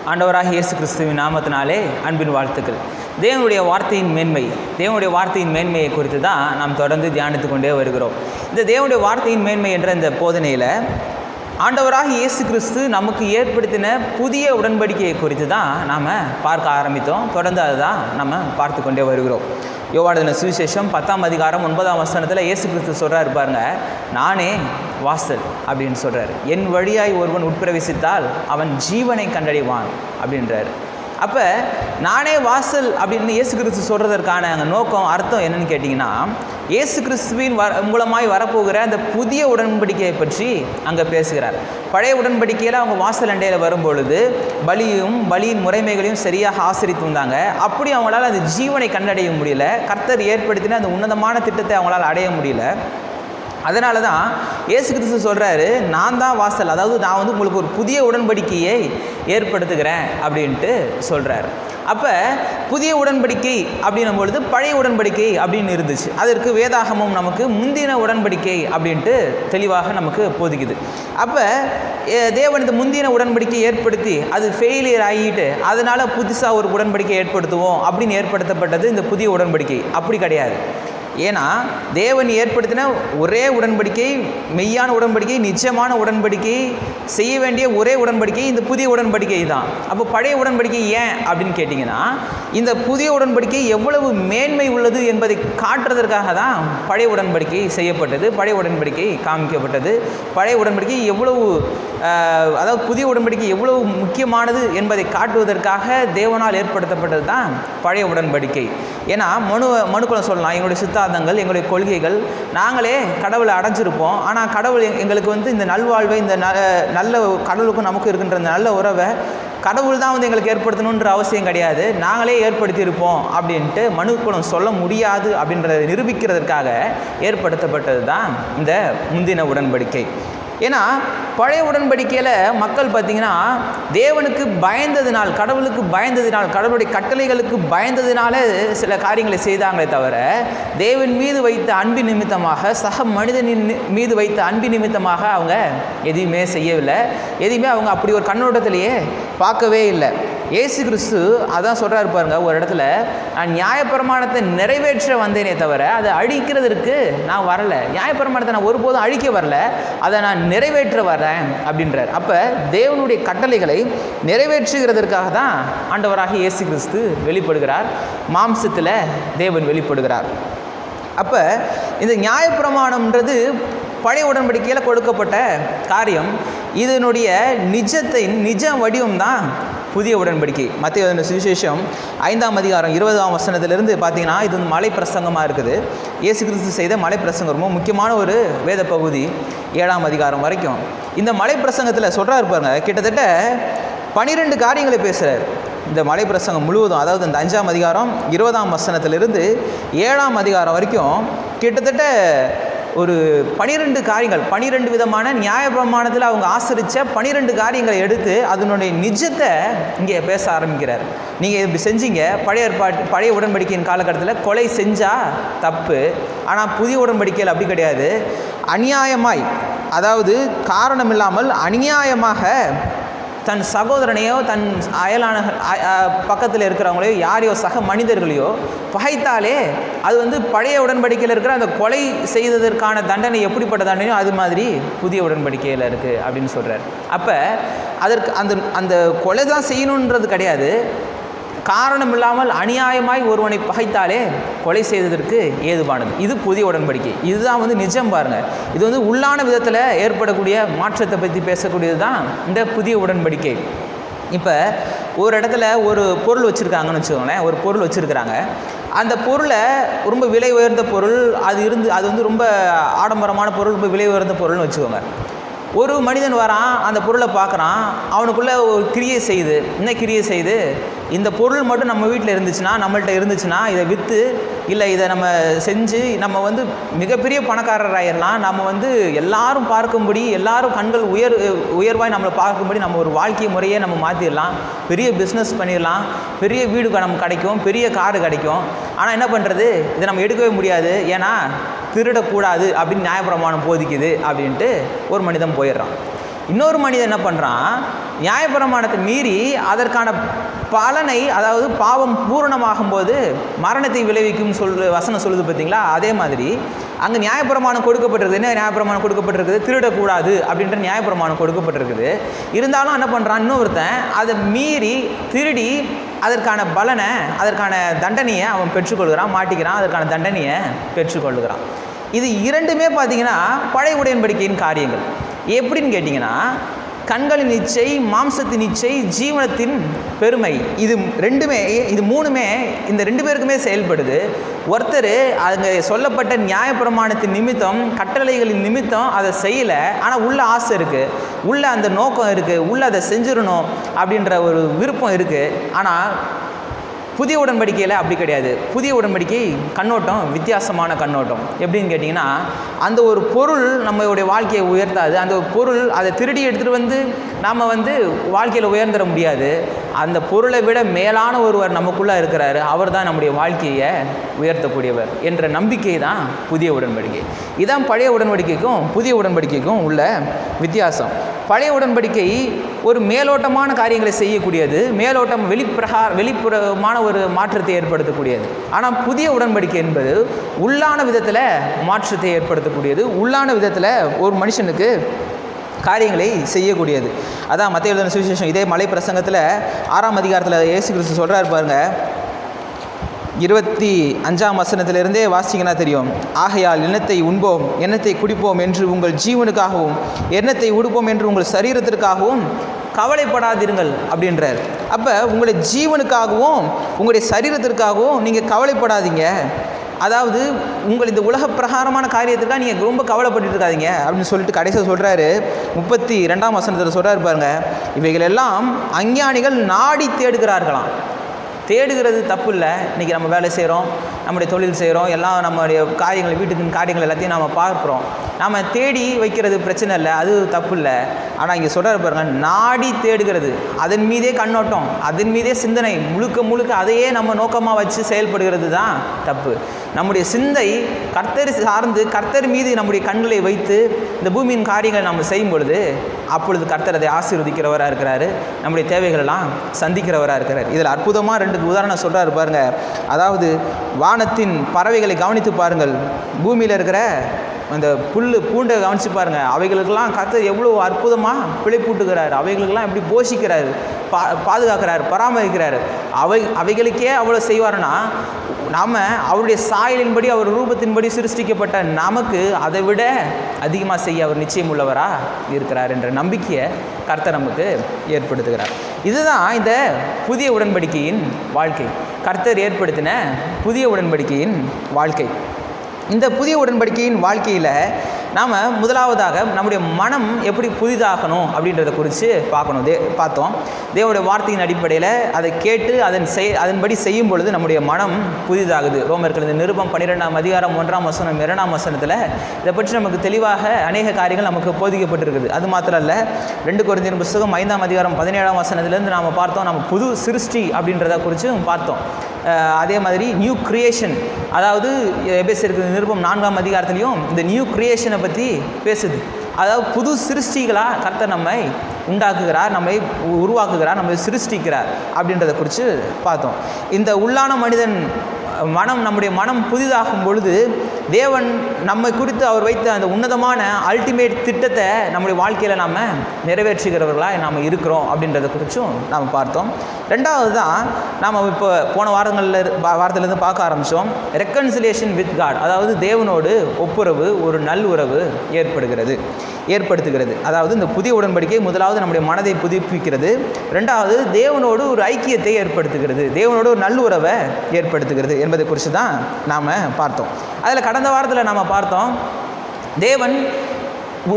ஆண்டவராக இயேசு கிறிஸ்துவின் நாமத்தினாலே அன்பின் வாழ்த்துக்கள். தேவனுடைய வார்த்தையின் மேன்மையை குறித்து தான் நாம் தொடர்ந்து தியானித்து கொண்டே வருகிறோம். இந்த தேவனுடைய வார்த்தையின் மேன்மை என்ற இந்த போதனையில் ஆண்டவராக இயேசு கிறிஸ்து நமக்கு ஏற்படுத்தின புதிய உடன்படிக்கையை குறித்து தான் நாம் பார்க்க ஆரம்பித்தோம். தொடர்ந்து அதுதான் நம்ம பார்த்து கொண்டே வருகிறோம். யோவான் சுவிசேஷம் 10ஆம் அதிகாரம் 9ஆம் வசனத்தில் இயேசு கிறிஸ்து சொல்கிறார் பாருங்க, நானே வாசல் அப்படின்னு சொல்கிறார். என் வழியாய் ஒருவன் உட்பிரவேசித்தால் அவன் ஜீவனை கண்டடைவான் அப்படின்றார். அப்போ நானே வாசல் அப்படின்னு இயேசு கிறிஸ்து சொல்கிறதற்கான அங்கே நோக்கம் அர்த்தம் என்னன்னு கேட்டிங்கன்னா, இயேசு கிறிஸ்துவின் மூலமாய் வரப்போகிற அந்த புதிய உடன்படிக்கையை பற்றி அங்கே பேசுகிறார். பழைய உடன்படிக்கையில் அவங்க வாசல் அண்டையில் வரும்பொழுது பலியின் முறைமைகளையும் சரியாக ஆசரித்து வந்தாங்க. அப்படி அவங்களால் அந்த ஜீவனை கண்டடைய முடியல. கர்த்தர் ஏற்படுத்தின அந்த உன்னதமான திட்டத்தை அவங்களால் அடைய முடியல. அதனால தான் இயேசு கிறிஸ்து சொல்கிறாரு, நான் தான் வாசல், அதாவது நான் வந்து உங்களுக்கு ஒரு புதிய உடன்படிக்கையை ஏற்படுத்துகிறேன் அப்படின்ட்டு சொல்கிறார். அப்போ புதிய உடன்படிக்கை அப்படின்னும் பொழுது பழைய உடன்படிக்கை அப்படின்னு இருந்துச்சு. அதற்கு வேதாகமும் நமக்கு முந்தின உடன்படிக்கை அப்படின்ட்டு தெளிவாக நமக்கு போதிக்குது. அப்போ தேவன் இந்த முந்தின உடன்படிக்கை ஏற்படுத்தி அது ஃபெயிலியர் ஆகிட்டு அதனால் புதுசாக ஒரு உடன்படிக்கை ஏற்படுத்துவோம் அப்படின்னு ஏற்படுத்தப்பட்டது இந்த புதிய உடன்படிக்கை. அப்படி கிடையாது. ஏன்னா தேவன் ஏற்படுத்தின ஒரே உடன்படிக்கை, மெய்யான உடன்படிக்கை, நிச்சயமான உடன்படிக்கை, செய்ய வேண்டிய ஒரே உடன்படிக்கை இந்த புதிய உடன்படிக்கை தான். அப்போ பழைய உடன்படிக்கை ஏன் அப்படின்னு கேட்டிங்கன்னா, இந்த புதிய உடன்படிக்கை எவ்வளவு மேன்மை உள்ளது என்பதை காட்டுறதற்காக தான் பழைய உடன்படிக்கை செய்யப்பட்டது, பழைய உடன்படிக்கை காமிக்கப்பட்டது. பழைய உடன்படிக்கை எவ்வளவு, அதாவது புதிய உடன்படிக்கை எவ்வளவு முக்கியமானது என்பதை காட்டுவதற்காக தேவனால் ஏற்படுத்தப்பட்டது தான் பழைய உடன்படிக்கை. ஏன்னா மனுக்குள்ள சொல்லலாம், எங்களுடைய சித்தாந்தங்கள், எங்களுடைய கொள்கைகள், நாங்களே கடவுளை அடைஞ்சிருப்போம். ஆனால் கடவுள் எங்களுக்கு வந்து இந்த நல்வாழ்வை, இந்த நல்ல கடவுளுக்கும் நமக்கு இருக்கின்ற நல்ல உறவை கடவுள் தான் வந்து எங்களுக்கு ஏற்படுத்தணுன்ற அவசியம் கிடையாது, நாங்களே ஏற்படுத்தியிருப்போம் அப்படின்ட்டு மனுக்குலம் சொல்ல முடியாது அப்படின்றத நிரூபிக்கிறதுக்காக ஏற்படுத்தப்பட்டது தான் இந்த முந்தின உடன்படிக்கை. ஏன்னா பழைய உடன்படிக்கையில் மக்கள் பார்த்திங்கன்னா தேவனுக்கு பயந்ததினால், கடவுளுக்கு பயந்ததினால், கடவுளுடைய கட்டளைகளுக்கு பயந்ததினால சில காரியங்களை செய்தாங்களே தவிர தேவன் மீது வைத்த அன்பின் நிமித்தமாக, சக மனிதனின் மீது வைத்த அன்பின் நிமித்தமாக அவங்க எதையுமே செய்யவில்லை. எதையுமே அவங்க அப்படி ஒரு கண்ணோட்டத்திலேயே பார்க்கவே இல்லை. இயேசு கிறிஸ்து அதான் சொல்கிறாரு பாருங்க, ஒரு இடத்துல, நான் நியாயப்பிரமாணத்தை நிறைவேற்ற வந்தேனே தவிர அதை அழிக்கிறதுக்கு நான் வரலை. நியாயப்பிரமாணத்தை நான் ஒருபோதும் அழிக்க வரல, அதை நான் நிறைவேற்ற வரேன் அப்படின்றார். அப்போ தேவனுடைய கட்டளைகளை நிறைவேற்றுகிறதற்காக தான் ஆண்டவராக இயேசு கிறிஸ்து வெளிப்படுகிறார், மாம்சத்தில் தேவன் வெளிப்படுகிறார். அப்போ இந்த நியாயப்பிரமாணம்ன்றது பழைய உடன்படிக்கையில் கொடுக்கப்பட்ட காரியம். இதனுடைய நிஜ வடிவம் தான் புதிய உடன்படிக்கை. மத்தேயு சுவிசேஷம் 5ஆம் அதிகாரம் 20ஆம் வசனத்திலிருந்து பார்த்தீங்கன்னா, இது வந்து மலை பிரசங்கமாக இருக்குது. இயேசு கிறிஸ்து செய்த மலை பிரசங்கம் ரொம்ப முக்கியமான ஒரு வேத பகுதி, 7ஆம் அதிகாரம் வரைக்கும். இந்த மலை பிரசங்கத்தில் சொல்கிறாரு பாருங்க, கிட்டத்தட்ட 12 காரியங்களை பேசுகிறார் இந்த மலை பிரசங்கம் முழுவதும். அதாவது இந்த 5ஆம் அதிகாரம் 20ஆம் வசனத்திலிருந்து 7ஆம் அதிகாரம் வரைக்கும் கிட்டத்தட்ட ஒரு 12 காரியங்கள், 12 விதமான நியாயப்பிரமாணத்தில் அவங்க ஆசரித்த 12 காரியங்களை எடுத்து அதனுடைய நிஜத்தை இங்கே பேச ஆரம்பிக்கிறார். நீங்கள் இப்படி செஞ்சீங்க, பழைய உடன்படிக்கையின் காலகட்டத்தில் கொலை செஞ்சால் தப்பு, ஆனால் புதிய உடன்படிக்கையில் அப்படி கிடையாது. அநியாயமாய், அதாவது காரணம் இல்லாமல் அநியாயமாக தன் சகோதரனையோ தன் அயலான பக்கத்தில் இருக்கிறவங்களையோ யாரையோ சக மனிதர்களையோ பகைத்தாலே அது வந்து பழைய உடன்படிக்கையில் இருக்கிற அந்த கொலை செய்ததற்கான தண்டனை எப்படிப்பட்ட தண்டனையோ அது மாதிரி புதிய உடன்படிக்கையில் இருக்குது அப்படின்னு சொல்கிறார். அப்போ அதற்கு அந்த கொலை தான் செய்யணுன்றது கிடையாது, காரணம் இல்லாமல் அநியாயமாய் ஒருவனை பகைத்தாலே கொலை செய்ததற்கு ஏதுவானது. இது புதிய உடன்படிக்கை. இதுதான் வந்து நிஜம் பாருங்கள். இது வந்து உள்ளான விதத்தில் ஏற்படக்கூடிய மாற்றத்தை பற்றி பேசக்கூடியது தான் இந்த புதிய உடன்படிக்கை. இப்போ ஒரு இடத்துல ஒரு பொருள் வச்சுருக்காங்கன்னு வச்சுக்கோங்களேன், ஒரு பொருள் வச்சுருக்கிறாங்க. அந்த பொருளை ரொம்ப விலை உயர்ந்த பொருள் அது வந்து ரொம்ப ஆடம்பரமான பொருள், ரொம்ப விலை உயர்ந்த பொருள்னு வச்சுக்கோங்க. ஒரு மனிதன் வரான், அந்த பொருளை பார்க்குறான், அவனுக்குள்ளே ஒரு கிரியை செய்து, என்ன கிரியை செய்து, இந்த பொருள் மட்டும் நம்ம வீட்டில் இருந்துச்சுன்னா, நம்மள்கிட்ட இருந்துச்சுன்னா இதை விற்று, இல்லை இதை நம்ம செஞ்சு நம்ம வந்து மிகப்பெரிய பணக்காரராயிடலாம், நம்ம வந்து எல்லாரும் பார்க்கும்படி, எல்லாரும் கண்கள் உயர்வாய் நம்மளை பார்க்கும்படி நம்ம ஒரு வாழ்க்கை முறையை நம்ம மாற்றிடலாம், பெரிய பிஸ்னஸ் பண்ணிடலாம், பெரிய வீடு நமக்கு கிடைக்கும், பெரிய காரு கிடைக்கும். ஆனால் என்ன பண்ணுறது, இதை நம்ம எடுக்கவே முடியாது, ஏன்னா திருடக்கூடாது அப்படின்னு நியாயப்பிரமாணம் போதிக்குது அப்படின்ட்டு ஒரு மனிதன் போயிடுறான். இன்னொரு மனிதன் என்ன பண்ணுறான், நியாயப்பிரமாணத்தை மீறி அதற்கான பலனை, அதாவது பாவம் பூரணமாகும் போது மரணத்தை விளைவிக்கும் வசனம் சொல்லுது பார்த்தீங்களா. அதே மாதிரி அங்கே நியாயப்பிரமாணம் கொடுக்கப்பட்டிருக்குது. என்ன நியாயப்பிரமாணம் கொடுக்கப்பட்டிருக்குது? திருடக்கூடாது அப்படின்ற நியாயப்பிரமாணம் கொடுக்கப்பட்டிருக்குது. இருந்தாலும் என்ன பண்ணுறான், இன்னொருத்தன் அதை மீறி திருடி அதற்கான பலனை, அதற்கான தண்டனையை அவன் பெற்றுக்கொள்கிறான், மாட்டிக்கிறான், அதற்கான தண்டனையை பெற்றுக்கொள்கிறான். இது இரண்டுமே பார்த்தீங்கன்னா பழைய உடன்படிக்கையின் காரியங்கள். எப்படின்னு கேட்டிங்கன்னா, கண்களின் இச்சை, மாம்சத்தின் இச்சை, ஜீவனத்தின் பெருமை, இது ரெண்டுமே, இது மூணுமே இந்த ரெண்டு பேருக்குமே செயல்படுது. ஒருத்தர் அங்கே சொல்லப்பட்ட நியாயப்பிரமாணத்தின் நிமித்தம், கட்டளைகளின் நிமித்தம் அதை செய்யலை, ஆனால் உள்ள ஆசை இருக்குது, உள்ள அந்த நோக்கம் இருக்குது, உள்ள அதை செஞ்சிடணும் அப்படின்ற ஒரு விருப்பம் இருக்குது. ஆனால் புதிய உடன்படிக்கையில் அப்படி கிடையாது. புதிய உடன்படிக்கை கண்ணோட்டம் வித்தியாசமான கண்ணோட்டம். எப்படின்னு கேட்டிங்கன்னா, அந்த ஒரு பொருள் நம்மளுடைய வாழ்க்கையை உயர்த்தாது. அந்த ஒரு பொருள் அதை திருடி எடுத்துகிட்டு வந்து நாம் வாழ்க்கையில் உயர்ந்துட முடியாது. அந்த பொருளை விட மேலான ஒருவர் நமக்குள்ளே இருக்கிறாரு, அவர் தான் நம்முடைய வாழ்க்கையை உயர்த்தக்கூடியவர் என்ற நம்பிக்கை தான் புதிய உடன்படிக்கை. இதுதான் பழைய உடன்படிக்கைக்கும் புதிய உடன்படிக்கைக்கும் உள்ள வித்தியாசம். பழைய உடன்படிக்கை ஒரு மேலோட்டமான காரியங்களை செய்யக்கூடியது, மேலோட்டம் வெளிப்புறமான ஒரு மாற்றத்தை ஏற்படுத்தக்கூடியது. ஆனால் புதிய உடன்படிக்கை என்பது உள்ளான விதத்தில் மாற்றத்தை ஏற்படுத்தக்கூடியது, உள்ளான விதத்தில் ஒரு மனுஷனுக்கு காரியங்களை செய்யக்கூடியது. அதான் மத்தேயு எழுதின சுவிசேஷம் இதே மலை பிரசங்கத்தில் 6ஆம் அதிகாரத்தில் இயேசு கிறிஸ்து சொல்கிறார் பாருங்க, 25ஆம் வசனத்திலிருந்தே வாசிங்கன்னா தெரியும். ஆகையால் எண்ணத்தை உண்போம், எண்ணத்தை குடிப்போம் என்று உங்கள் ஜீவனுக்காகவும், எண்ணத்தை உடுப்போம் என்று உங்கள் சரீரத்திற்காகவும் கவலைப்படாதீர்கள் அப்படின்றார். அப்போ உங்களுடைய ஜீவனுக்காகவும் உங்களுடைய சரீரத்திற்காகவும் நீங்கள் கவலைப்படாதீங்க. அதாவது உங்கள் இந்த உலக பிரகாரமான காரியத்துக்காக நீங்கள் ரொம்ப கவலைப்பட்டு இருக்காதீங்க அப்படின்னு சொல்லிட்டு கடைசியாக சொல்கிறாரு. 32ஆம் வசனத்தில் சொல்கிறாரு பாருங்க, இவைகள் எல்லாம் அஞ்ஞானிகள் நாடி தேடுகிறார்களாம். தேடுகிறது தப்பு இல்லை. இன்றைக்கி நம்ம வேலை செய்கிறோம், நம்முடைய தொழில் செய்கிறோம், எல்லாம் நம்முடைய காரியங்கள், வீட்டுக்கு காரியங்கள் எல்லாத்தையும் நாம் பார்க்குறோம். நாம் தேடி வைக்கிறது பிரச்சனை இல்லை, அது தப்பு இல்லை. ஆனால் இங்கே சொல்கிறாரு பாருங்கள், நாடி தேடுகிறது, அதன் மீதே கண்ணோட்டம், அதன் மீதே சிந்தனை, முழுக்க முழுக்க அதையே நம்ம நோக்கமாக வச்சு செயல்படுகிறது தான் தப்பு. நம்முடைய சிந்தை கர்த்தர் சார்ந்து, கர்த்தர் மீது நம்முடைய கண்களை வைத்து இந்த பூமியின் காரியங்களை நம்ம செய்யும் பொழுது, அப்பொழுது கர்த்தர் அதை ஆசீர்வதிக்கிறவராக இருக்கிறாரு, நம்முடைய தேவைகளெல்லாம் சந்திக்கிறவராக இருக்கிறார். இதில் அற்புதமாக 2 உதாரணம் சொல்கிறாரு பாருங்க. அதாவது வானத்தின் பறவைகளை கவனித்து பாருங்கள், பூமியில் இருக்கிற அந்த புல் பூண்டை கவனித்து பாருங்கள், அவைகளுக்கெல்லாம் கர்த்தர் எவ்வளோ அற்புதமாக பிழைப்பூட்டுகிறார், அவைகளுக்கெல்லாம் எப்படி போஷிக்கிறார், பாதுகாக்கிறார், பராமரிக்கிறார். அவைகளுக்கே அவ்வளோ செய்வார்னா, நாம் அவருடைய சாயலின்படி, அவர் ரூபத்தின்படி சிருஷ்டிக்கப்பட்ட நமக்கு அதை விட அதிகமாக செய்ய அவர் நிச்சயம் உள்ளவராக இருக்கிறார் என்ற நம்பிக்கையை கர்த்தர் நமக்கு ஏற்படுத்துகிறார். இதுதான் இந்த புதிய உடன்படிக்கையின் வாழ்க்கை, கர்த்தர் ஏற்படுத்தின புதிய உடன்படிக்கையின் வாழ்க்கை. இந்த புதிய உடன்படிக்கையின் வாழ்க்கையில் நாம் முதலாவதாக நம்முடைய மனம் எப்படி புதிதாகணும் அப்படின்றத குறித்து பார்த்தோம். தேவனுடைய வார்த்தையின் அடிப்படையில் அதை கேட்டு அதன்படி செய்யும் பொழுது நம்முடைய மனம் புதிதாகுது. ரோமர்கள் இந்த நிருபம் 12ஆம் அதிகாரம் 1ஆம் வசனம் 2ஆம் வசனத்தில் இதை பற்றி நமக்கு தெளிவாக அநேக காரியங்கள் நமக்கு போதிக்கப்பட்டிருக்குது. அது மாத்திரம் இல்லை, 2 கொரிந்தியர் புத்தகம் 5ஆம் அதிகாரம் 17ஆம் வசனத்திலேருந்து நாம் பார்த்தோம், நம்ம புது சிருஷ்டி அப்படின்றத குறித்தும் பார்த்தோம். அதே மாதிரி நியூ கிரியேஷன், அதாவது எபேசியருக்கு நிருபம் 4ஆம் அதிகாரத்துலேயும் இந்த நியூ கிரியேஷனை பற்றி பேசுது. அதாவது புது சிருஷ்டிகளாக கர்த்தர் நம்மை உண்டாக்குகிறார், நம்மை உருவாக்குகிறார், நம்மை சிருஷ்டிக்கிறார் அப்படின்றத குறித்து பார்த்தோம். இந்த உள்ளான மனிதன் மனம், நம்முடைய மனம் புதிதாகும் பொழுது தேவன் நம்மை குறித்து அவர் வைத்த அந்த உன்னதமான அல்டிமேட் திட்டத்தை நம்முடைய வாழ்க்கையில் நாம் நிறைவேற்றுகிறவர்களாக நாம் இருக்கிறோம் அப்படின்றத குறித்தும் நாம் பார்த்தோம். 2வது தான் நாம் இப்போ போன வாரத்திலேருந்து பார்க்க ஆரம்பித்தோம், ரெக்கன்சிலியேஷன் வித் காட், அதாவது தேவனோடு ஒப்புரவு, ஒரு நல் உறவு ஏற்படுத்துகிறது. அதாவது இந்த புதிய உடன்படிக்கை முதலாவது நம்முடைய மனதை புதுப்பிக்கிறது, 2வது தேவனோடு ஒரு ஐக்கியத்தை ஏற்படுத்துகிறது, தேவனோடு ஒரு நல்லுறவை ஏற்படுத்துகிறது என்பதை குறித்து தான் நாம் பார்த்தோம். அதில் கடந்த வாரத்தில் நாம் பார்த்தோம், தேவன்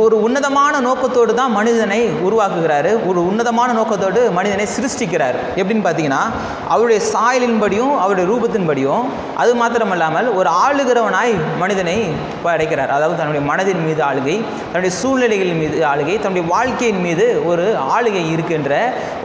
ஒரு உன்னதமான நோக்கத்தோடு தான் மனிதனை உருவாக்குகிறாரு, ஒரு உன்னதமான நோக்கத்தோடு மனிதனை சிருஷ்டிக்கிறார். எப்படின்னு பார்த்தீங்கன்னா, அவருடைய சாயலின்படியும் அவருடைய ரூபத்தின்படியும், அது மாத்திரமல்லாமல் ஒரு ஆளுகிறவனாய் மனிதனை படைக்கிறார். அதாவது தன்னுடைய மனதின் மீது ஆளுகை, தன்னுடைய சூழ்நிலைகளின் மீது ஆளுகை, தன்னுடைய வாழ்க்கையின் மீது ஒரு ஆளுகை இருக்கின்ற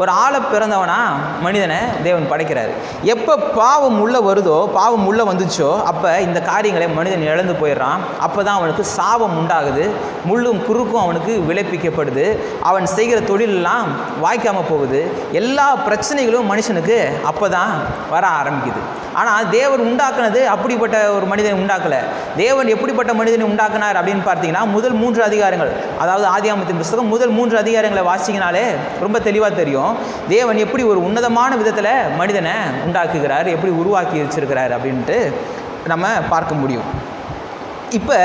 ஒரு ஆளை பிறந்தவனாக மனிதனை தேவன் படைக்கிறார். எப்போ பாவம் உள்ளே வருதோ, பாவம் உள்ளே வந்துச்சோ, அப்போ இந்த காரியங்களை மனிதன் இழந்து போயிடுறான். அப்போ தான் அவனுக்கு சாபம் உண்டாகுது, முள்ளு முள்ளும் குறுக்கும் அவனுக்கு விளைவிக்கப்படுது. அவன் செய்கிற தொழிலெல்லாம் வாய்க்காமல் போகுது. எல்லா பிரச்சனைகளும் மனுஷனுக்கு அப்போ தான் வர ஆரம்பிக்குது. ஆனால் தேவன் உண்டாக்குனது அப்படிப்பட்ட ஒரு மனிதனை உண்டாக்கலை. தேவன் எப்படிப்பட்ட மனிதனை உண்டாக்குனார் அப்படின்னு பார்த்தீங்கன்னா, முதல் 3 அதிகாரங்கள், அதாவது ஆதியாகமத்தின் புத்தகம் முதல் 3 அதிகாரங்களை வாசிக்கினாலே ரொம்ப தெளிவாக தெரியும். தேவன் எப்படி ஒரு உன்னதமான விதத்தில் மனிதனை உண்டாக்குகிறார், எப்படி உருவாக்கி வச்சிருக்கிறார் அப்படின்ட்டு நம்ம பார்க்க முடியும். இப்போ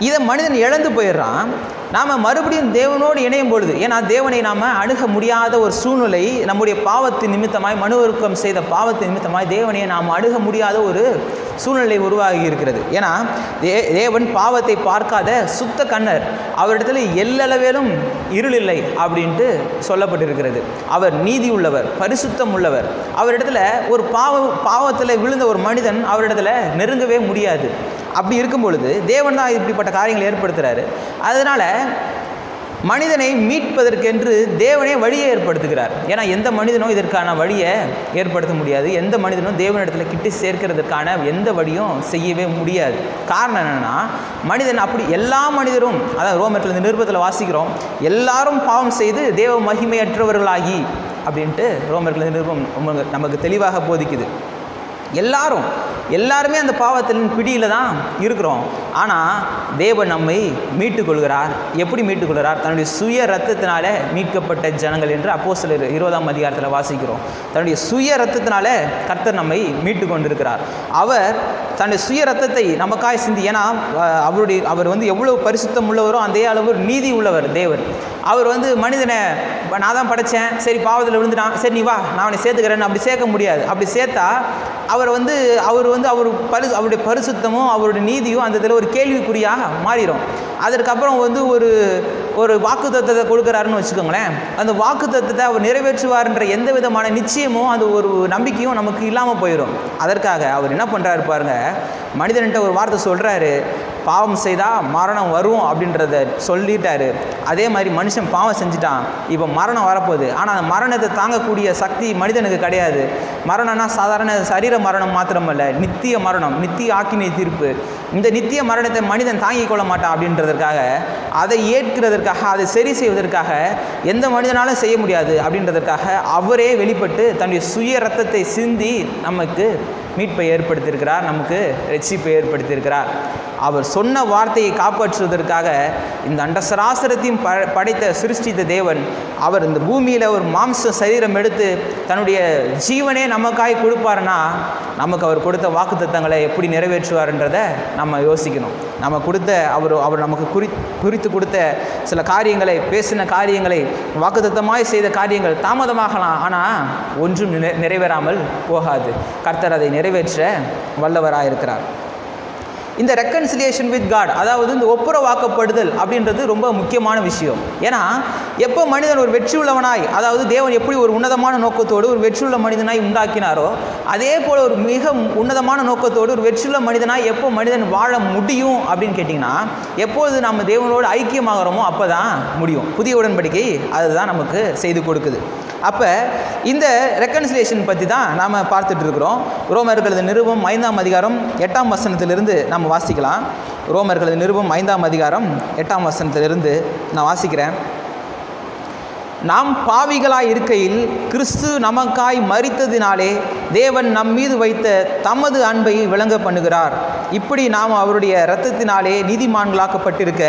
இதை மனிதன் இழந்து போயிடுறான். நாம் மறுபடியும் தேவனோடு இணையும் பொழுது, ஏன்னா தேவனை நாம் அணுக முடியாத ஒரு சூழ்நிலை நம்முடைய பாவத்தின் நிமித்தமாய், மனுவருக்கம் செய்த பாவத்தின் நிமித்தமாய் தேவனை நாம் அணுக முடியாத ஒரு சூழ்நிலை உருவாகி இருக்கிறது. ஏன்னா தேவன் பாவத்தை பார்க்காத சுத்த கண்ணர், அவரிடத்துல எல்லளவேலும் இருள் இல்லை அப்படின்ட்டு சொல்லப்பட்டிருக்கிறது. அவர் நீதி உள்ளவர், பரிசுத்தம் உள்ளவர். அவரிடத்துல ஒரு பாவத்தில் விழுந்த ஒரு மனிதன் அவரிடத்துல நெருங்கவே முடியாது. அப்படி இருக்கும் பொழுது தேவன் தான் இப்படிப்பட்ட காரியங்களை ஏற்படுத்துகிறாரு. அதனால் மனிதனை மீட்பதற்கென்று தேவனே வழியை ஏற்படுத்துகிறார். ஏன்னா எந்த மனிதனும் இதற்கான வழியை ஏற்படுத்த முடியாது. எந்த மனிதனும் தேவனிடத்தில் கிட்டு சேர்க்கிறதுக்கான எந்த வழியும் செய்யவே முடியாது. காரணம் என்னென்னா, மனிதன் அப்படி எல்லா மனிதரும், அதாவது ரோமர்கள் இந்த நிருபத்தில் வாசிக்கிறோம், எல்லாரும் பாவம் செய்து தேவ மகிமையற்றவர்களாகி அப்படின்ட்டு ரோமர்கள் இந்த நிருபம் நமக்கு தெளிவாக போதிக்குது. எல்லாருமே அந்த பாவத்தின் பிடியில் தான் இருக்கிறோம். ஆனால் தேவன் நம்மை மீட்டுக்கொள்கிறார். எப்படி மீட்டுக்கொள்கிறார்? தன்னுடைய சுய ரத்தத்தினால மீட்கப்பட்ட ஜனங்கள் என்று அப்போஸ்தலர் 20ஆம் அதிகாரத்தில் வாசிக்கிறோம். தன்னுடைய சுய ரத்தத்தினால கர்த்தர் நம்மை மீட்டு கொண்டிருக்கிறார். அவர் தன்னுடைய சுய ரத்தத்தை நமக்காய் சிந்தி, ஏன்னா அவர் எவ்வளவு பரிசுத்தம் உள்ளவரோ அதே அளவு நீதி உள்ளவர் தேவன். அவர் மனிதனை நான் தான் படைத்தேன், சரி பாவத்தில் விழுந்துட்டான், சரி நீ வா நான் அவனை சேர்த்துக்கிறேன்னு அப்படி சேர்க்க முடியாது. அப்படி சேர்த்தா அவருடைய பரிசுத்தமும் அவருடைய நீதியும் அந்த இதில் ஒரு கேள்விக்குறியாக மாறிடும். அதற்கப்புறம் ஒரு வாக்கு தத்தத்தை கொடுக்குறாருன்னு வச்சுக்கோங்களேன். அந்த வாக்கு தத்தத்தை அவர் நிறைவேற்றுவார்ன்ற எந்த விதமான நிச்சயமும் அது ஒரு நம்பிக்கையும் நமக்கு இல்லாமல் போயிடும். அதற்காக அவர் என்ன பண்ணுறாரு பாருங்க, மனிதன்கிட்ட ஒரு வார்த்தை சொல்கிறாரு, பாவம் செய்தால் மரணம் வரும் அப்படின்றத சொல்லிட்டாரு. அதே மாதிரி மனுஷன் பாவம் செஞ்சுட்டான், இப்போ மரணம் வரப்போகுது. ஆனால் அந்த மரணத்தை தாங்கக்கூடிய சக்தி மனிதனுக்கு கிடையாது. மரணம்னா சாதாரண சரீர மரணம் மாத்திரமல்ல, நித்திய மரணம், நித்திய ஆக்கினை தீர்ப்பு. இந்த நித்திய மரணத்தை மனிதன் தாங்கிக் கொள்ள மாட்டான். அப்படின்றதற்காக, அதை ஏற்கிறதற்காக, அதை சரி செய்வதற்காக எந்த மனிதனாலும் செய்ய முடியாது அப்படின்றதற்காக அவரே வெளிப்பட்டு தன்னுடைய சுய ரத்தத்தை சிந்தி நமக்கு மீட்பை ஏற்படுத்தியிருக்கிறார், நமக்கு ரட்சிப்பை ஏற்படுத்தியிருக்கிறார். அவர் சொன்ன வார்த்தையை காப்பாற்றுவதற்காக இந்த அண்டசராசரத்தையும் படைத்த சிருஷ்டித்த தேவன், அவர் இந்த பூமியில் ஒரு மாம்ச சரீரம் எடுத்து தன்னுடைய ஜீவனே நமக்காய் கொடுப்பாருன்னா, நமக்கு அவர் கொடுத்த வாக்குத்தத்தங்களை எப்படி நிறைவேற்றுவார்ன்றதை நம்ம யோசிக்கணும். நம்ம கொடுத்த அவர் நமக்கு குறித்து கொடுத்த சில காரியங்களை, பேசின காரியங்களை, வாக்குத்தத்தமாய் செய்த காரியங்கள் தாமதமாகலாம், ஆனால் ஒன்றும் நிறைவேறாமல் போகாது. கர்த்தர் அதை நிறைவேற்ற வல்லவராயிருக்கிறார். இந்த ரெக்கன்சிலியேஷன் வித் காட், அதாவது இந்த ஒப்புரவாக்கப்படுதல் அப்படின்றது ரொம்ப முக்கியமான விஷயம். ஏன்னா எப்போ மனிதன் ஒரு வெற்றி உள்ளவனாய், அதாவது தேவன் எப்படி ஒரு உன்னதமான நோக்கத்தோடு ஒரு வெற்றியுள்ள மனிதனாய் உண்டாக்கினாரோ, அதே போல் ஒரு மிக உன்னதமான நோக்கத்தோடு ஒரு வெற்றியுள்ள மனிதனாய் எப்போ மனிதன் வாழ முடியும் அப்படின்னு கேட்டிங்கன்னா, எப்போது நம்ம தேவனோடு ஐக்கியமாகறோமோ அப்போ தான் முடியும். புதிய உடன்படிக்கை அதுதான் நமக்கு செய்து கொடுக்குது. அப்போ இந்த ரெக்கன்சிலியேஷன் பற்றி தான் நாம் பார்த்துட்டு இருக்கிறோம். ரோமர்களது நிருபம் 5ஆம் அதிகாரம் 8ஆம் வசனத்திலிருந்து நாம் வாசிக்கலாம். ரோமர்களது நிருபம் 5ஆம் அதிகாரம் 8ஆம் வசனத்திலிருந்து நான் வாசிக்கிறேன். நாம் பாவிகளாய் இருக்கையில் கிறிஸ்து நமக்காய் மரித்ததினாலே தேவன் நம் மீது வைத்த தமது அன்பை விளங்க பண்ணுகிறார். இப்படி நாம் அவருடைய இரத்தத்தினாலே நீதிமான்களாக்கப்பட்டிருக்க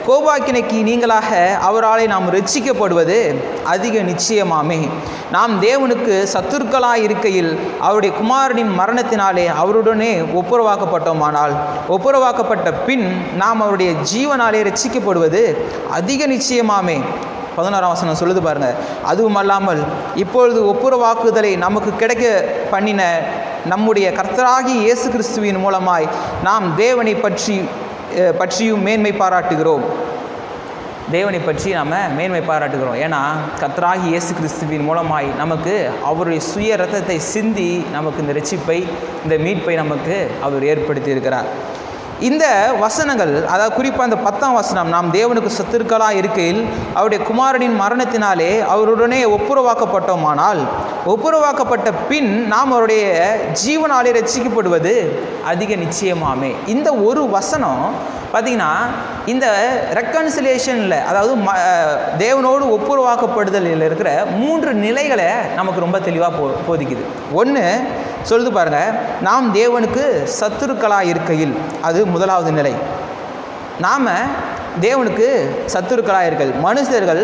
கோபாக்கினைக்கு நீங்களாக அவராலே நாம் ரட்சிக்கப்படுவது அதிக நிச்சயமாமே. நாம் தேவனுக்கு சத்துருக்களாய் இருக்கையில் அவருடைய குமாரனின் மரணத்தினாலே அவருடனே ஒப்புரவாக்கப்பட்டோமானால், ஒப்புரவாக்கப்பட்ட பின் நாம் அவருடைய ஜீவனாலே ரட்சிக்கப்படுவது அதிக நிச்சயமாமே. 11ஆம் வசனம் சொல்லுது பாருங்க. அதுவும் அல்லாமல் இப்பொழுது ஒப்புரவாக்குதலை நமக்கு கிடைக்க பண்ணின நம்முடைய கர்த்தராகிய இயேசு கிறிஸ்துவின் மூலமாய் நாம் தேவனை பற்றியும் மேன்மை பாராட்டுகிறோம். தேவனை பற்றி நாம் மேன்மை பாராட்டுகிறோம். ஏன்னா கர்த்தராகிய இயேசு கிறிஸ்துவின் மூலமாய் நமக்கு அவருடைய சுய ரத்தத்தை சிந்தி நமக்கு இந்த ரட்சிப்பை, இந்த மீட்பை நமக்கு அவர் ஏற்படுத்தி இருக்கிறார். இந்த வசனங்கள், அதாவது குறிப்பாக அந்த 10ஆம் வசனம், நாம் தேவனுக்கு சத்துருக்களாக இருக்கையில் அவருடைய குமாரனின் மரணத்தினாலே அவருடனே ஒப்புரவாக்கப்பட்டோமானால் ஒப்புரவாக்கப்பட்ட பின் நாம் அவருடைய ஜீவனாலே ரட்சிக்கப்படுவது அதிக நிச்சயமாமே. இந்த ஒரு வசனம் பார்த்திங்கன்னா இந்த ரெக்கன்சிலேஷனில், அதாவது தேவனோடு ஒப்புரவாக்கப்படுதலில் இருக்கிற 3 நிலைகளை நமக்கு ரொம்ப தெளிவாக போதிக்குது. ஒன்று சொல்லுது பாருங்கள், நாம் தேவனுக்கு சத்துருக்களாக இருக்கையில், அது முதலாவது நிலை. நாம் தேவனுக்கு சத்துருக்களாக இருக்கையில், மனுஷர்கள்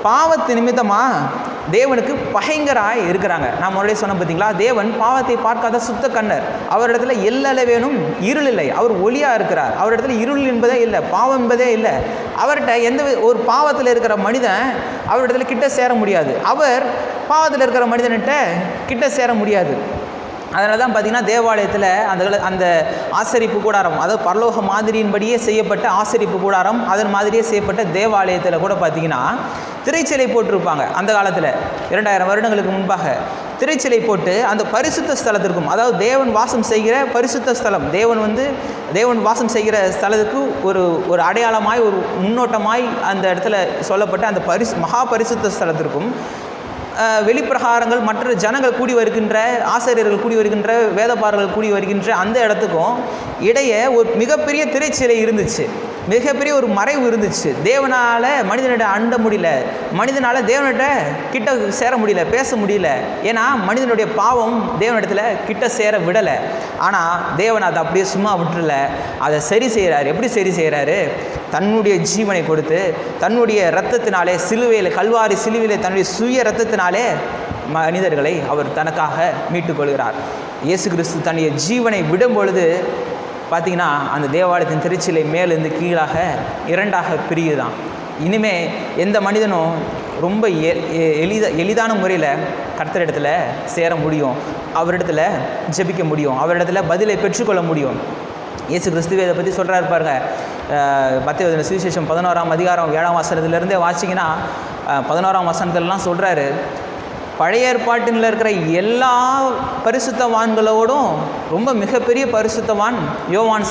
பாவத்து நிமித்தமாக தேவனுக்கு பகைங்கராய் இருக்கிறாங்க. நான் முன்னாடியே சொன்ன பார்த்தீங்களா, தேவன் பாவத்தை பார்க்காத சுத்த கண்ணர். அவரிடத்துல எல்லளவேனும் இருள் இல்லை. அவர் ஒளியாக இருக்கிறார். அவரிடத்துல இருள் என்பதே இல்லை, பாவம் என்பதே இல்லை. அவர்கிட்ட எந்த ஒரு பாவத்தில் இருக்கிற மனிதன் அவரிடத்துல கிட்ட சேர முடியாது. அவர் பாவத்தில் இருக்கிற மனிதன்கிட்ட கிட்ட சேர முடியாது. அதனால தான் பார்த்திங்கன்னா தேவாலயத்தில் அந்த ஆசரிப்பு கூடாரம், அதாவது பரலோக மாதிரியின்படியே செய்யப்பட்ட ஆசரிப்பு கூடாரம், அதன் மாதிரியே செய்யப்பட்ட தேவாலயத்தில் கூட பார்த்திங்கன்னா திரைச்சிலை போட்டிருப்பாங்க. அந்த காலத்தில் 2000 வருடங்களுக்கு முன்பாக திரைச்சிலை போட்டு அந்த பரிசுத்த ஸ்தலத்திற்கும், அதாவது தேவன் வாசம் செய்கிற பரிசுத்த ஸ்தலம், தேவன் வாசம் செய்கிற ஸ்தலத்துக்கு ஒரு அடையாளமாய், ஒரு முன்னோட்டமாய் அந்த இடத்துல சொல்லப்பட்ட அந்த மகா பரிசுத்த ஸ்தலத்திற்கும் வெளிப்பிரகாரங்கள், மற்ற ஜனங்கள் கூடி வருகின்ற, ஆசிரியர்கள் கூடி வருகின்ற, வேதப்பாரர்கள் கூடி வருகின்ற அந்த இடத்துக்கும் இடையே ஒரு மிகப்பெரிய திரைச்சிலை இருந்துச்சு. மிகப்பெரிய ஒரு மறைவு இருந்துச்சு. தேவனால் மனிதனிட அண்ட முடியல, மனிதனால் தேவனிட கிட்ட சேர முடியல, பேச முடியல. ஏன்னா மனிதனுடைய பாவம் தேவனிடத்தில் கிட்ட சேர விடலை. ஆனால் தேவன் அதை அப்படியே சும்மா விட்டுறல, அதை சரி செய்கிறாரு. எப்படி சரி செய்கிறாரு? தன்னுடைய ஜீவனை கொடுத்து, தன்னுடைய இரத்தத்தினாலே, சிலுவையில், கல்வாரி சிலுவையில் தன்னுடைய சுய இரத்தத்தினாலே மனிதர்களை அவர் தனக்காக மீட்டுக்கொள்கிறார். இயேசு கிறிஸ்து தன்னுடைய ஜீவனை விடும் பொழுது பார்த்திங்கன்னா அந்த தேவாலயத்தின் திருச்சிலை மேலிருந்து கீழாக 2ஆக பிரியுதான். இனிமே எந்த மனிதனும் ரொம்ப எளிதான முறையில் கர்த்தரிடத்தில் சேர முடியும், அவரிடத்துல ஜெபிக்க முடியும், அவரிடத்துல பதிலை பெற்றுக்கொள்ள முடியும். இயேசு கிறிஸ்துவே இதை பற்றி சொல்கிறாரு பாருங்க. மத்தேயு சுவிசேஷம் 11ஆம் அதிகாரம் 7ஆம் வசனத்திலிருந்தே வாசிங்கன்னா 11ஆம் வசனத்திலலாம் சொல்கிறாரு, பழைய ஏற்பாட்டில் இருக்கிற எல்லா பரிசுத்தவான்களோடும் ரொம்ப மிகப்பெரிய பரிசுத்தவான் யோவான்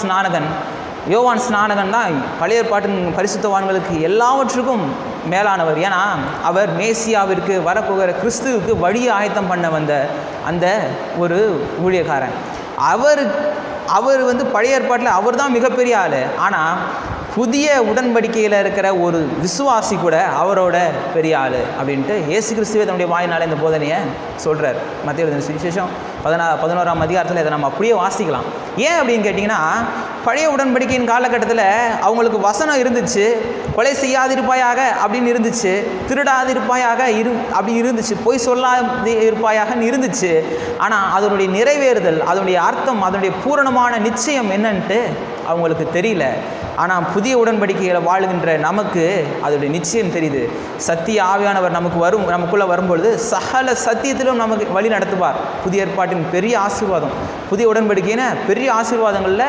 ஸ்நானகன் தான் பழைய ஏற்பாட்டின் பரிசுத்தவான்களுக்கு எல்லாவற்றுக்கும் மேலானவர். ஏன்னா அவர் மேசியாவிற்கு, வரப்போகிற கிறிஸ்துவுக்கு வழியை ஆயத்தம் பண்ண வந்த அந்த ஒரு ஊழியக்காரன். அவர் பழைய ஏற்பாட்டில் அவர் தான் மிகப்பெரிய ஆள். ஆனால் புதிய உடன்படிக்கையில் இருக்கிற ஒரு விசுவாசி கூட அவரோட பெரிய ஆள் அப்படின்ட்டு இயேசு கிறிஸ்துவே தன்னுடைய வாயினால் இந்த போதனையை சொல்கிறார். மத்தேயு சுவிசேஷம் 11ஆம் அதிகாரத்தில் இதை நம்ம அப்படியே வாசிக்கலாம். ஏன் அப்படின்னு கேட்டிங்கன்னா, பழைய உடன்படிக்கையின் காலகட்டத்தில் அவங்களுக்கு வசனம் இருந்துச்சு, கொலை செய்யாதிருப்பாயாக அப்படின்னு இருந்துச்சு, திருடாதிருப்பாயாக அப்படி இருந்துச்சு, பொய் சொல்லாது இருப்பாயாகன்னு இருந்துச்சு. ஆனால் அதனுடைய நிறைவேறுதல், அதனுடைய அர்த்தம், அதனுடைய பூரணமான நிச்சயம் என்னன்ட்டு அவங்களுக்கு தெரியல. ஆனால் புதிய உடன்படிக்கைகளை வாழுகின்ற நமக்கு அதோடைய நிச்சயம் தெரியுது. சத்திய ஆவியானவர் நமக்குள்ளே வரும்பொழுது சகல சத்தியத்திலும் நமக்கு வழி நடத்துவார். புதிய ஏற்பாட்டின் பெரிய ஆசீர்வாதம், புதிய உடன்படிக்கையின பெரிய ஆசீர்வாதங்களில்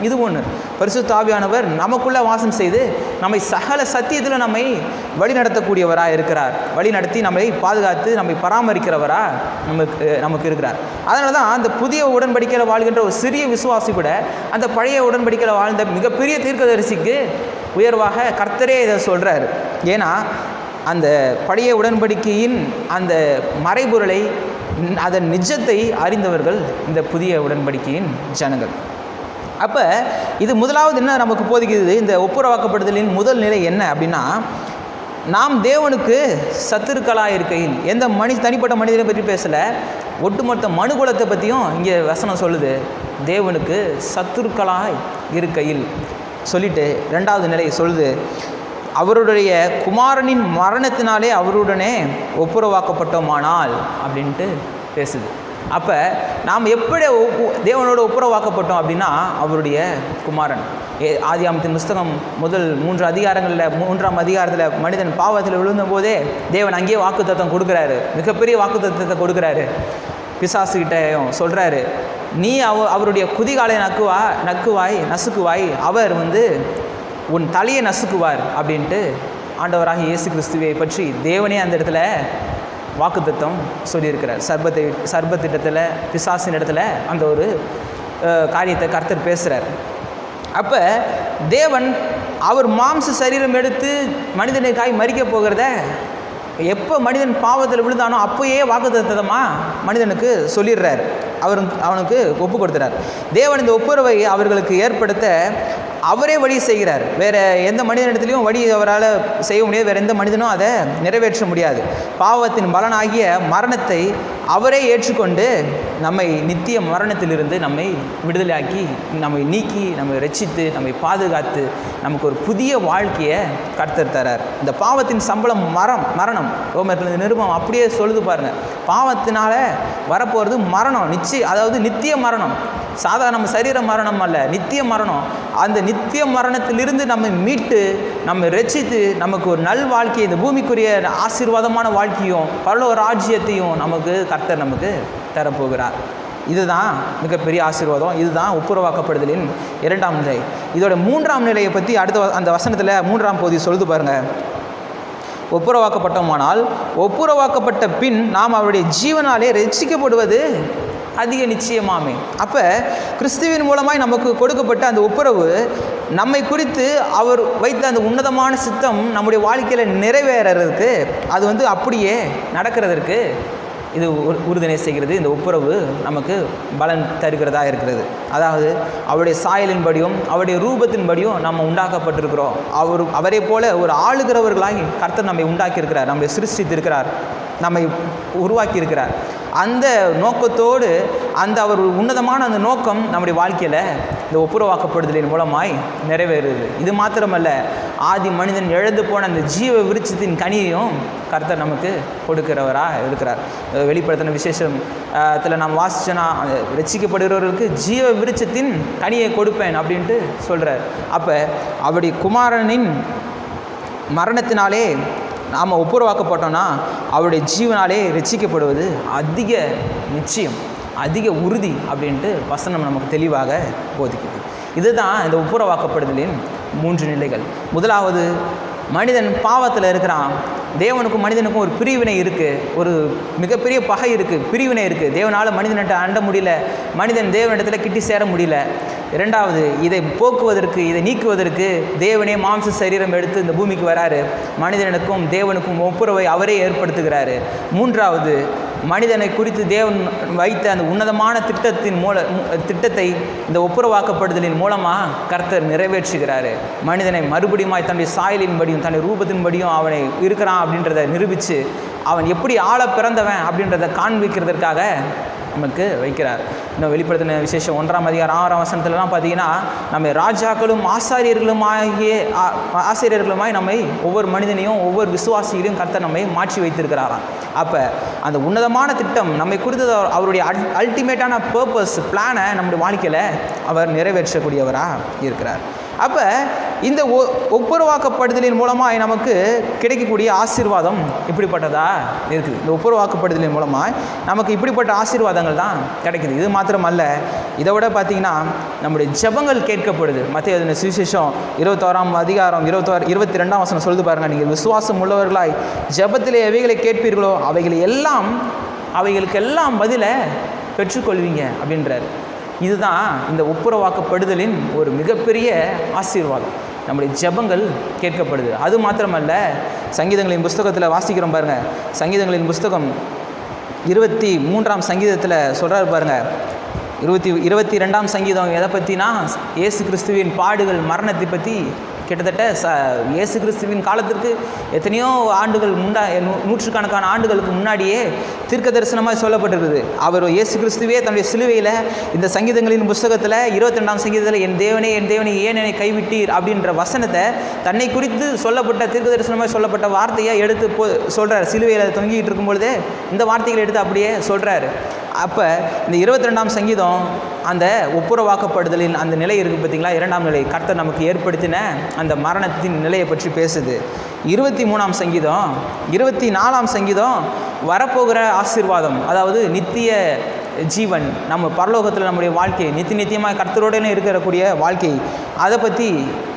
இது ஒன்று. பரிசுத்த ஆவியானவர் நமக்குள்ளே வாசம் செய்து நம்மை சகல சத்தியத்தில் நம்மை வழி நடத்தக்கூடியவராக இருக்கிறார். வழி நடத்தி நம்மை பாதுகாத்து நம்மை பராமரிக்கிறவராக நமக்கு இருக்கிறார். அதனால தான் அந்த புதிய உடன்படிக்கையில் வாழ்கின்ற ஒரு சிறிய விசுவாசி கூட அந்த பழைய உடன்படிக்கையில் வாழ்ந்த மிகப்பெரிய தீர்க்கதரிசிக்கு உயர்வாக கர்த்தரே இதை சொல்கிறார். ஏன்னா அந்த பழைய உடன்படிக்கையின் அந்த மறைபொருளை, அதன் நிஜத்தை அறிந்தவர்கள் இந்த புதிய உடன்படிக்கையின் ஜனங்கள். அப்போ இது முதலாவது என்ன நமக்கு போதிக்குது? இந்த ஒப்புரவாக்கப்படுதலின் முதல் நிலை என்ன அப்படின்னா, நாம் தேவனுக்கு சத்துருக்களாக இருக்கையில், எந்த தனிப்பட்ட மனிதனை பற்றி பேசலை, ஒட்டுமொத்த மனுகுலத்தை பற்றியும் இங்கே வசனம் சொல்லுது. தேவனுக்கு சத்துருக்களாக இருக்கையில் சொல்லிட்டு 2வது நிலையை சொல்லுது, அவருடைய குமாரனின் மரணத்தினாலே அவருடனே ஒப்புரவாக்கப்பட்டோமானால் அப்படின்ட்டு பேசுது. அப்போ நாம் எப்படி தேவனோட ஒப்புரவாக்கப்பட்டோம் அப்படின்னா, அவருடைய குமாரன். ஆதியாகமத்தின் புஸ்தகம் முதல் 3 அதிகாரங்களில் 3ஆம் அதிகாரத்தில் மனிதன் பாவத்தில் விழுந்த போதே தேவன் அங்கேயே வாக்குத்தத்தம் கொடுக்குறாரு, மிகப்பெரிய வாக்குத்தத்தத்தை கொடுக்குறாரு. பிசாசுகிட்டையும் சொல்கிறாரு, நீ அவருடைய குதிகாலை நசுக்குவாய், அவர் உன் தலையை நசுக்குவார் அப்படின்ட்டு ஆண்டவராக இயேசு கிறிஸ்துவை பற்றி தேவனே அந்த இடத்துல வாக்குத்தத்தம் சொல்லியிருக்கிறார். சர்பத்திட்டத்தில், பிசாசின் இடத்துல அந்த ஒரு காரியத்தை கர்த்தர் பேசுகிறார். அப்போ தேவன் அவர் மாம்ச சரீரம் எடுத்து மனிதனுக்காய் மரிக்க போகிறத எப்போ மனிதன் பாவத்தில் விழுந்தானோ அப்போயே வாக்குத்தத்தமாக மனிதனுக்கு சொல்லிடுறார், அவனுக்கு ஒப்பு கொடுத்துறார். தேவன் இந்த ஒப்புரவை அவர்களுக்கு ஏற்படுத்த அவரே வழி செய்கிறார். வேறு எந்த மனிதனிடத்துலையும் வழி அவரால் செய்ய முடியாது, வேறு எந்த மனிதனும் அதை நிறைவேற்ற முடியாது. பாவத்தின் பலனாகிய மரணத்தை அவரே ஏற்றுக்கொண்டு நம்மை நித்திய மரணத்திலிருந்து நம்மை விடுதலையாக்கி, நம்மை நீக்கி, நம்மை ரட்சித்து, நம்மை பாதுகாத்து நமக்கு ஒரு புதிய வாழ்க்கையை கர்த்தர் தரார். இந்த பாவத்தின் சம்பளம் மரணம். ரோமர்கள் நிருபம் அப்படியே சொல்லுது பாருங்கள். பாவத்தினால வரப்போகிறது மரணம், அதாவது நித்திய மரணம். சாதாரண நம்ம சரீர மரணம் அல்ல, நித்திய மரணம். அந்த நித்திய மரணத்திலிருந்து நம்மை மீட்டு, நம்மை ரட்சித்து, நமக்கு ஒரு நல் வாழ்க்கையை, இந்த பூமிக்குரிய ஆசீர்வாதமான வாழ்க்கையும் பரலோக ராஜ்யத்தையும் நமக்கு கர்த்தர் நமக்கு தரப்போகிறார். இதுதான் மிகப்பெரிய ஆசீர்வாதம். இதுதான் ஒப்புரவாக்கப்படுதலின் 2ஆம் நிலை. இதோட 3ஆம் நிலையை பற்றி அடுத்த அந்த வசனத்தில் 3ஆம் பகுதி சொல்லுது பாருங்கள். ஒப்புரவாக்கப்பட்டோமானால் ஒப்புரவாக்கப்பட்ட பின் நாம் அவருடைய ஜீவனாலே ரட்சிக்கப்படுவது அதிக நிச்சயமாமே. அப்போ கிறிஸ்துவின் மூலமாய் நமக்கு கொடுக்கப்பட்ட அந்த ஒப்புரவு நம்மை குறித்து அவர் வைத்த அந்த உன்னதமான சித்தம் நம்முடைய வாழ்க்கையில் நிறைவேறதுக்கு, அது அப்படியே நடக்கிறதற்கு இது உறுதுணை செய்கிறது. இந்த ஒப்புரவு நமக்கு பலன் தருகிறதா இருக்கிறது. அதாவது அவருடைய சாயலின்படியும் அவருடைய ரூபத்தின்படியும் நம்ம உண்டாக்கப்பட்டிருக்கிறோம். அவரை போல ஒரு ஆளுகிறவர்களாகி கர்த்தர் நம்மை உண்டாக்கியிருக்கிறார், நம்மை சிருஷ்டித்திருக்கிறார், நம்மை உருவாக்கியிருக்கிறார். அந்த நோக்கத்தோடு அவர் உன்னதமான அந்த நோக்கம் நம்முடைய வாழ்க்கையில் இந்த ஒப்புரவாக்கப்படுதலின் மூலமாய் நிறைவேறுது. இது மாத்திரமல்ல, ஆதி மனிதன் இழந்து போன அந்த ஜீவ விருட்சத்தின் கனியையும் கர்த்தர் நமக்கு கொடுக்கிறவராக இருக்கிறார். வெளிப்படுத்தின விசேஷத்தில் நாம் வாசிச்சோன்னா, ரட்சிக்கப்படுகிறவர்களுக்கு ஜீவ விருட்சத்தின் கனியை கொடுப்பேன் அப்படின்ட்டு சொல்கிறார். அப்போ அவருடைய குமாரனின் மரணத்தினாலே நாம் ஒப்புரவாக்கப்பட்டோன்னா அவருடைய ஜீவனாலே ரட்சிக்கப்படுவது அதிக நிச்சயம், அதிக உறுதி அப்படின்ட்டு வசனம் நமக்கு தெளிவாக போதிக்குது. இதுதான் இந்த ஒப்புரவாக்கப்படுதலின் 3 நிலைகள். முதலாவது, மனிதன் பாவத்தில் இருக்கிறான். தேவனுக்கும் மனிதனுக்கும் ஒரு பிரிவினை இருக்குது, ஒரு மிகப்பெரிய பகை இருக்குது, பிரிவினை இருக்குது. தேவனால் மனிதன்கிட்ட அண்ட முடியல, மனிதன் தேவனிடத்தில் கிட்டி சேர முடியல. 2வது, இதை போக்குவதற்கு, இதை நீக்குவதற்கு தேவனே மாம்ச சரீரம் எடுத்து இந்த பூமிக்கு வராரு. மனிதனுக்கும் தேவனுக்கும் ஒப்புரவை அவரே ஏற்படுத்துகிறாரு. 3வது, மனிதனை குறித்து தேவன் வைத்த அந்த உன்னதமான திட்டத்தை இந்த ஒப்புரவாக்கப்படுதலின் மூலமாக கர்த்தர் நிறைவேற்றுகிறாரு. மனிதனை மறுபடியுமாய் தன்னுடைய சாயலின்படியும் தன்னுடைய ரூபத்தின்படியும் அவனை இருக்கிறான் அப்படின்றத நிரூபித்து, அவன் எப்படி ஆள பிறந்தவன் அப்படின்றத காண்பிக்கிறதுக்காக நமக்கு வைக்கிறார். இன்னும் வெளிப்படுத்தின விசேஷம் 1ஆம் அதிகாரம் 6ஆம் வசனத்துலலாம் பார்த்தீங்கன்னா, நம்ம ராஜாக்களும் ஆசிரியர்களுமாய் நம்மை ஒவ்வொரு மனிதனையும் ஒவ்வொரு விசுவாசிகளையும் கர்த்தர் நம்மை மாற்றி வைத்திருக்கிறாராம். அப்போ அந்த உன்னதமான திட்டம் நம்மை குறித்து அவருடைய அல்டிமேட்டான பர்பஸ், பிளானை நம்முடைய வாழ்க்கையில் அவர் நிறைவேற்றக்கூடியவராக இருக்கிறார். அப்போ இந்த ஒப்புரவாக்கப்படுதலின் மூலமாக நமக்கு கிடைக்கக்கூடிய ஆசீர்வாதம் இப்படிப்பட்டதாக இருக்குது. இந்த ஒப்புரவாக்கப்படுதலின் மூலமாக நமக்கு இப்படிப்பட்ட ஆசீர்வாதங்கள் தான் கிடைக்குது. இது மாத்திரமல்ல, இதை விட பார்த்திங்கன்னா நம்முடைய ஜெபங்கள் கேட்கப்படுது. மத்திய சுவிசேஷம் 21ஆம் அதிகாரம் 22ஆம் வசனம் சொல்லுது பாருங்கள். நீங்கள் விசுவாசம் உள்ளவர்களாய் ஜெபத்திலே எவைகளை கேட்பீர்களோ அவைகளுக்கெல்லாம் பதிலை பெற்றுக்கொள்வீங்க அப்படின்றார். இதுதான் இந்த ஒப்புரவாக்கப்படுதலின் ஒரு மிகப்பெரிய ஆசீர்வாதம். நம்முடைய ஜெபங்கள் கேட்கப்படுது. அது மாத்திரமல்ல, சங்கீதங்களின் புஸ்தகத்தில் வாசிக்கிறோம் பாருங்கள். சங்கீதங்களின் புஸ்தகம் 23ஆம் சங்கீதத்தில் சொல்கிறார் பாருங்கள். 22ஆம் சங்கீதம் எதை பற்றினா, இயேசு கிறிஸ்துவின் பாடுகள், மரணத்தை பற்றி. கிட்டத்தட்ட இயேசு கிறிஸ்துவின் காலத்திற்கு எத்தனையோ ஆண்டுகள் நூற்றுக்கணக்கான ஆண்டுகளுக்கு முன்னாடியே தீர்க்க தரிசனமாக சொல்லப்பட்டிருக்குது. அவர் இயேசு கிறிஸ்துவே தன்னுடைய சிலுவையில் இந்த சங்கீதங்களின் புஸ்தகத்தில் 22ஆம் சங்கீதத்தில் என் தேவனே ஏன் என்னை கைவிட்டீர் அப்படின்ற வசனத்தை தன்னை குறித்து சொல்லப்பட்ட தீர்க்க தரிசனமாக சொல்லப்பட்ட வார்த்தையை எடுத்து சொல்கிறார். சிலுவையில் தொங்கிட்டு இருக்கும்பொழுதே இந்த வார்த்தைகளை எடுத்து அப்படியே சொல்கிறார். அப்போ இந்த 22ஆம் சங்கீதம் அந்த ஒப்புரவாக்கப்படுதலின் அந்த நிலை இருக்குது பார்த்திங்களா, 2ஆம் நிலை, கர்த்தர் நமக்கு ஏற்படுத்தின அந்த மரணத்தின் நிலையை பற்றி பேசுது. 23ஆம் சங்கீதம் 24ஆம் சங்கீதம் வரப்போகிற ஆசீர்வாதம், அதாவது நித்திய ஜீவன், நம்ம பரலோகத்தில் நம்முடைய வாழ்க்கை நித்தியமாக கர்த்தரோடனே இருக்கக்கூடிய வாழ்க்கை, அதை பற்றி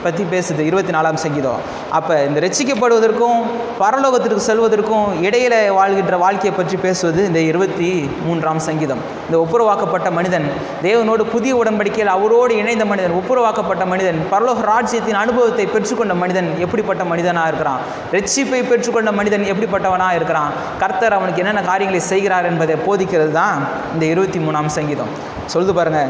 பற்றி பேசுது 24ஆம் சங்கீதம். அப்போ இந்த ரட்சிக்கப்படுவதற்கும் பரலோகத்திற்கு செல்வதற்கும் இடையில வாழ்கின்ற வாழ்க்கையை பற்றி பேசுவது இந்த 23ஆம் சங்கீதம். இந்த ஒப்புரவாக்கப்பட்ட மனிதன், தேவனோடு புதிய உடன்படிக்கையில் அவரோடு இணைந்த மனிதன், ஒப்புரவாக்கப்பட்ட மனிதன், பரலோக ராஜ்யத்தின் அனுபவத்தை பெற்றுக்கொண்ட மனிதன் எப்படிப்பட்ட மனிதனாக இருக்கிறான், ரட்சிப்பை பெற்றுக்கொண்ட மனிதன் எப்படிப்பட்டவனாக இருக்கிறான், கர்த்தர் அவனுக்கு என்னென்ன காரியங்களை செய்கிறார் என்பதை போதிக்கிறது தான் இந்த 23ஆம் சங்கீதம். சொல்லுது பாருங்க,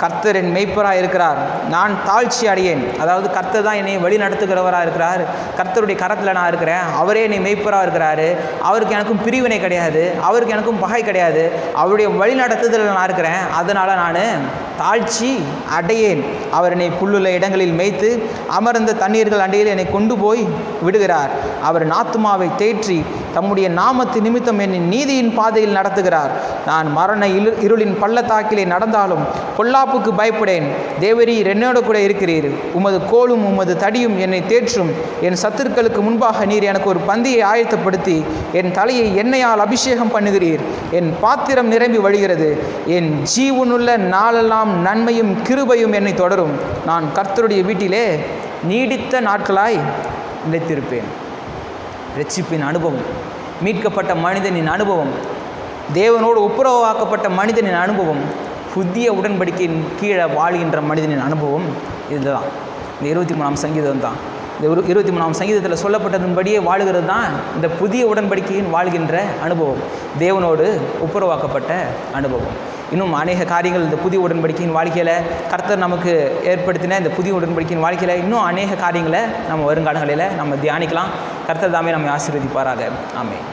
கர்த்தர் என் மெய்ப்பராக இருக்கிறார், நான் தாழ்ச்சி அடையேன். அதாவது கர்த்தர் தான் என்னை வழி நடத்துகிறவராக இருக்கிறார், கர்த்தருடைய கரத்தில் நான் இருக்கிறேன், அவரே என்னை மெய்ப்பராக இருக்கிறாரு, அவருக்கு எனக்கும் பிரிவினை கிடையாது, அவருக்கு எனக்கும் பகை கிடையாது, அவருடைய வழி நடத்துதல் நான் இருக்கிறேன், அதனால் நான் தாழ்ச்சி அடையேன். அவர் என்னை புல்லுள்ள இடங்களில் மேய்த்து அமர்ந்த தண்ணீர்கள் அண்டையில் என்னை கொண்டு போய் விடுகிறார். அவர் ஆத்துமாவை தேற்றி தம்முடைய நாமத்து நிமித்தம் என்னை நீதியின் பாதையில் நடத்துகிறார். நான் மரண இருளின் பள்ளத்தாக்கிலே நடந்தாலும் பொல்லாப்புக்கு பயப்படேன். தேவரீர் என்னோடு கூட இருக்கிறீர், உமது கோலும் உமது தடியும் என்னை தேற்றும். என் சத்துருக்களுக்கு முன்பாக நீர் எனக்கு ஒரு பந்தியை ஆயத்தப்படுத்தி என் தலையை எண்ணெயால் அபிஷேகம் பண்ணுகிறீர். என் பாத்திரம் நிரம்பி வழிகிறது. என் ஜீவனுள்ள நாளெல்லாம் நன்மையும் கிருபையும் என்னை தொடரும். நான் கர்த்தருடைய வீட்டிலே நீடித்த நாட்களாய் நிலைத்திருப்பேன். ரட்சிப்பின் அனுபவம், மீட்கப்பட்ட மனிதனின் அனுபவம், தேவனோடு ஒப்புரவாக்கப்பட்ட மனிதனின் அனுபவம், புதிய உடன்படிக்கையின் கீழே வாழ்கின்ற மனிதனின் அனுபவம் இதுதான். இந்த 23ஆம் சங்கீதம் தான். இந்த 23ஆம் சங்கீதத்தில் சொல்லப்பட்டதன்படியே வாழுகிறது தான் இந்த புதிய உடன்படிக்கையின் வாழ்கின்ற அனுபவம், தேவனோடு ஒப்புரவாக்கப்பட்ட அனுபவம். இன்னும் அநேக காரியங்கள் இந்த புதிய உடன்படிக்கையின் வாழ்க்கையில் கர்த்தர் நமக்கு ஏற்படுத்தின இந்த புதிய உடன்படிக்கையின் வாழ்க்கையில் இன்னும் அநேக காரியங்களை நம்ம வருங்காலங்களில் நம்ம தியானிக்கலாம். கர்த்தர் தாமே நம்மை ஆசீர்வதிப்பாராக. ஆமென்.